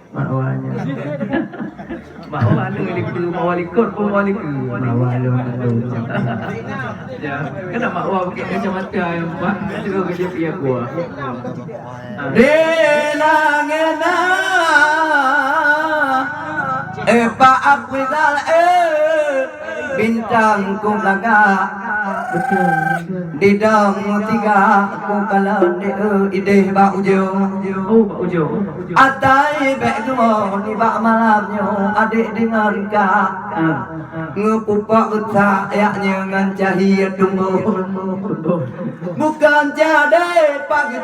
Makwanya. Makwa lu liku mawalikut pun walikut. Mawalu malu. Ya, kena makwa pakai kacamata yang pak. Juga kerja pihak gua. Di langena Pak aku dal bintang ku laga di dang tiga ku kalau ide ba ujo Oh, Pak Ujo. atai be mo di ba malamnya adik dengar ka ngepupak uta ayaknya ngan cahaya tumbuh bukan jade pagi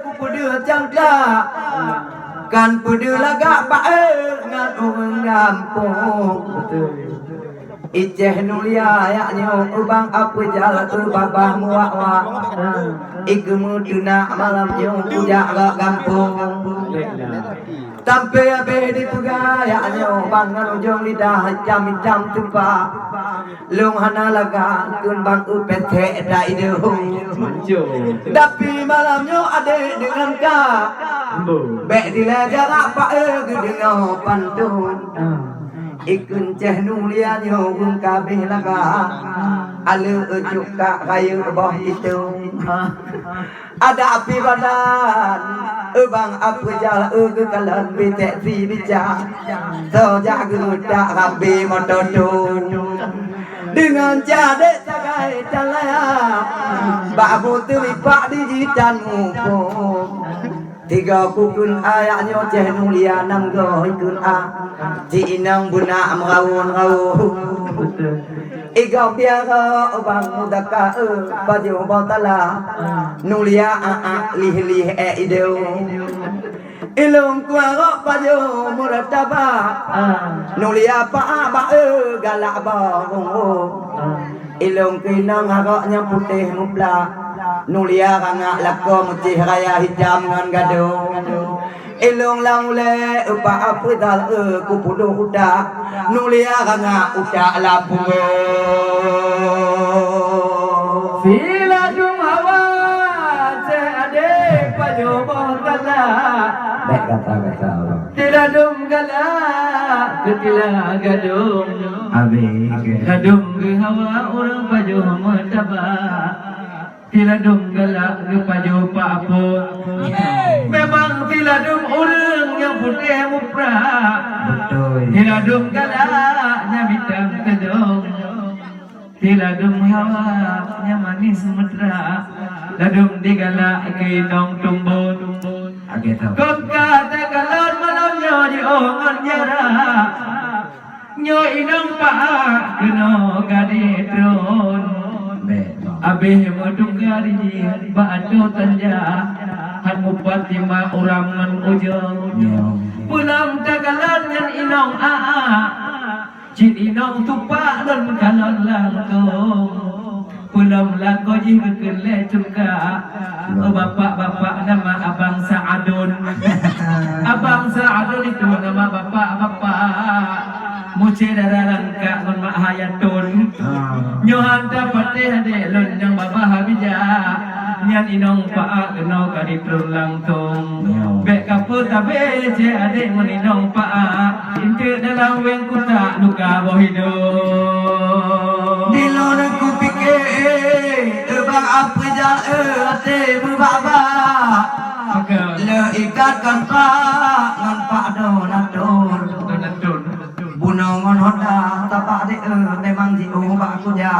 ku pedih cangka kan pedih laga pak ngan orang kampung Ijeh nulia yaknya ubang apa jalan babah muak Igemu tuna malamnya pujak ke kampung Sampai abe di puga yaknya bangan ujung lidah jam-jam tupa Lung hana laga kun bang upete da ide Tapi malamnya ade dengan ka Bek dilajar apa dengan pantun Ikun ceh nulia nyong kabeh laga Ale ujuk kak kaya bawah itu Ada api badan Bang apa jala ke kalan betek si bica So jaga tak rabi motodun Dengan jadek sagai calaya Babu terlipat di jitan mumpung Tiga kukun ayaknya ceh nulia nang go ikun Ci inang buna merawun-rawun Iga biara bang mudaka baju botala nulia lih-lih ideu Ilung kuara baju murataba nulia pa ba galak ba Ilung kinang agaknya putih mupla Nulia kanga lako mutih raya hitam ngan gadung Ilung lang ule upa apridal kupulu uda Nulia kanga uda lapung Sila dung hawa ade pajobo kala Baik kata-kata Sila dung kala ketila gadung Gadung ke hawa orang pajobo mataba Tiladung galak ke paju papun Memang tiladung orang yang putih mupra Tiladung galaknya bintang kedung Tiladung hawa yang manis mesra Ladung digalak ke inong tumbun Kau kata galak malamnya di ongan jara Nyo inong paak kena gaditron Abih madungari ba'do tanja Han mupati ma urangan ujung Pulang tagalan ngan inong Cin inong tupak dan kalon langkong Pulang langko jihukun lecungka Bapak-bapak nama Abang Sa'adun Abang Sa'adun itu nama bapak-bapak Muci darah langka kon mak hayatun Nyohan dapat deh lon yang babah habija Nyan inong paak kena kaditur langtung Bek kapur tabe ce adek meninong paak Inti dalam weng kuta luka bohido Dilon aku pikir Bang apa jal ate berbaba Le ikatkan pak Ngan pak donatun Bunongon Honda tapak de memang di ubah kuja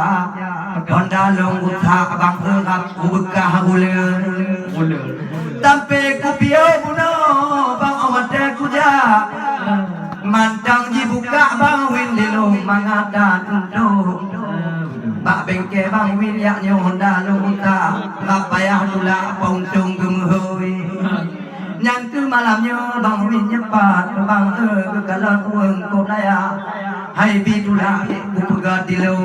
Honda long utha bang kap ubekah uler Tampe kupio buno bang awate kuja Mantang dibuka bang win dilung mangada tunduk Bak bengke bang win yaknya Honda long utha Bak payah dula pontung gemuhui Yang tu malamnya bang win nyepat bang ke kalon uang kau daya Hai bitulah ku pegat dilu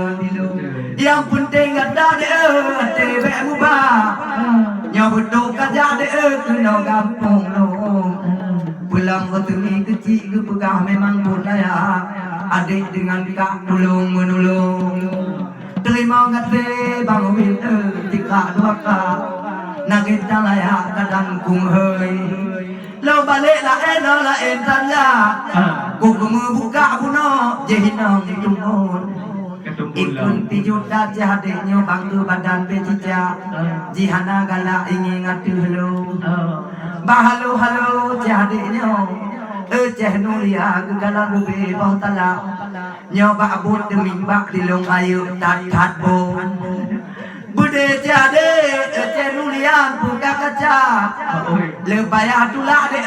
Yang penting ada de be mubah Nyobut do kaja de kena gampung lo Pulang ke temi kecil ke pegah memang kau daya Adik dengan kak tolong menolong Terima kasih bang win tiga dua kak Nagit layak kadang kung hơi Lo balik la en tanya. Ku buka buno jehinong tumun. Ikun pijut dah jahadnya bangku badan becija. Jihana gala ingin ngatu halo. Bahalo halo jahadnya. Nulia gala bube bawah tala. Nyoba abut deming bak di long ayu tat bo. Bude jade nulia buka kaca. Lebaya tulak de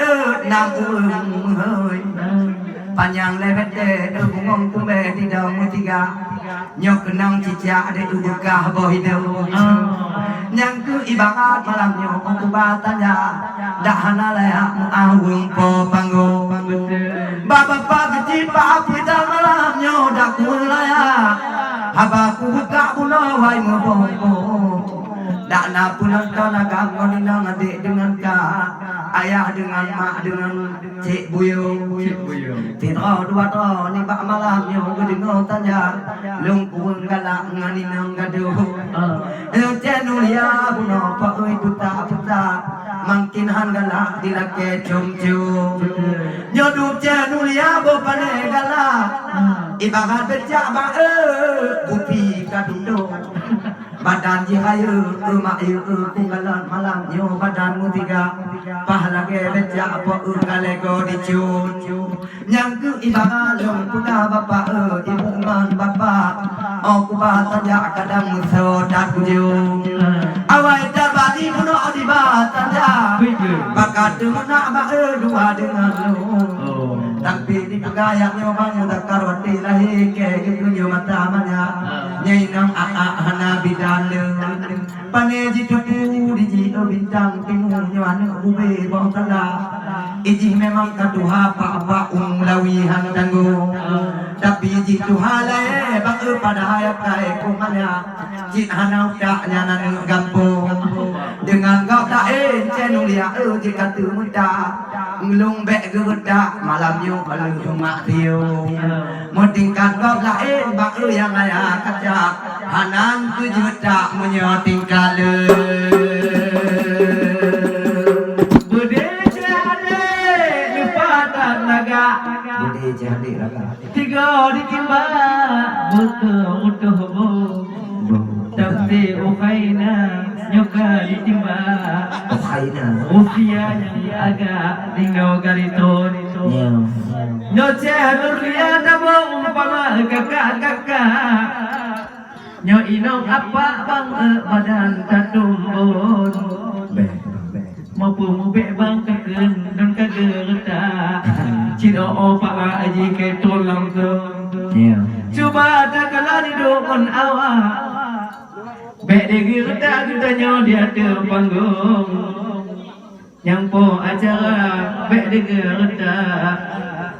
nam hoi. Panjang lebat de bungong tumbe di dalam tiga. Nyok kenang cicak de buka bohido. Nyang ku ibarat malam nyok kubatanya. Dahana layak muawung po panggo. Bapa kecil apa dah malam nyok dak layak. Habaku buka puno wai mubongko. Dak na puno tanagam ngonina adik dengan kak. Ayah dengan mak dengan cik buyung. Tiro dua to ni bak malam yo gedeng tanya lungkung galak ngani nang gaduh cenulia buno pakoi puta mungkin han galak dilake cum-cum nyodup cenulia bo pane galak ibarat becak ba kupi kadudo badan jihayu mak yu kunggalan malam yo badan mutiga pahala ke becak po galego dicun yang ku ibarat long punya bapa ibu man bapa aku batanya kadang sodat kujung awai dabati puno di batanya bakat mana ba dua dengan lu tapi di pegayaknya bang dakar wati lahi ke gitu mata manya nyai nang hana bidan pane jitu di jitu bintang timu nyawana ube bawah tala iji memang kaduha pa lawihan tanggung tapi jitu halai bak pada hayat kai kumanya jit hanau dak nyanan gampung dengan kau tak cenulia jika tu muda ngelung bek gedak malam yo kalau mak tiu mentingkat kau lain bak yang ayah kacak hanan tu juta menyoting kale bude jadi raga tiga ditimba butuh bo tapi ukaina nyoka ditimba usia yang agak tinggal gariton nyoce nuria tabo umpama kakak nyo inong apa bang badan tadumbon mampu bek bang keken dan kagerta cino opa aji ke tolong tu cuba tak kalah hidup on awak bek digerta kita nyo di atas panggung yang po acara bek digerta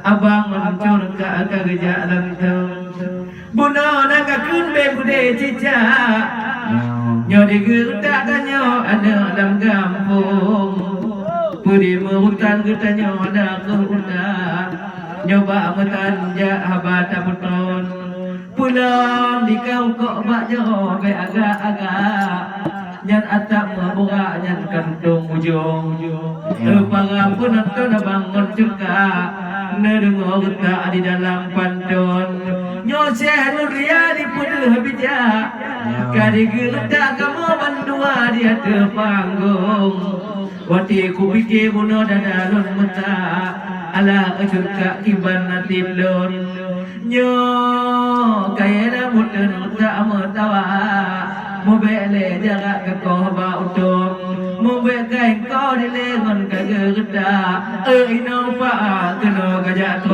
abang mencur ke kejalan tu buno nak kun bek bude cicak nyo digerta dan nyo ada dalam kampung pudi hutan kita nyo ada ke hutan nyoba metanja habata puton pulang di kau kok bak jo be agak-agak nyan atak membuka nyan kantung ujung para pun atau bangun juga nedengo kita di dalam pantun nyose nuria di putu bijak kadi gerta kamu bandua di atas panggung wati ku pikir buno dadalun mata ala kecurka kiban natilun nyo kaya mutun tak mutawa mubele jarak ke kohba utung mubek kain kau di lengan kagerta ino pa keno gajak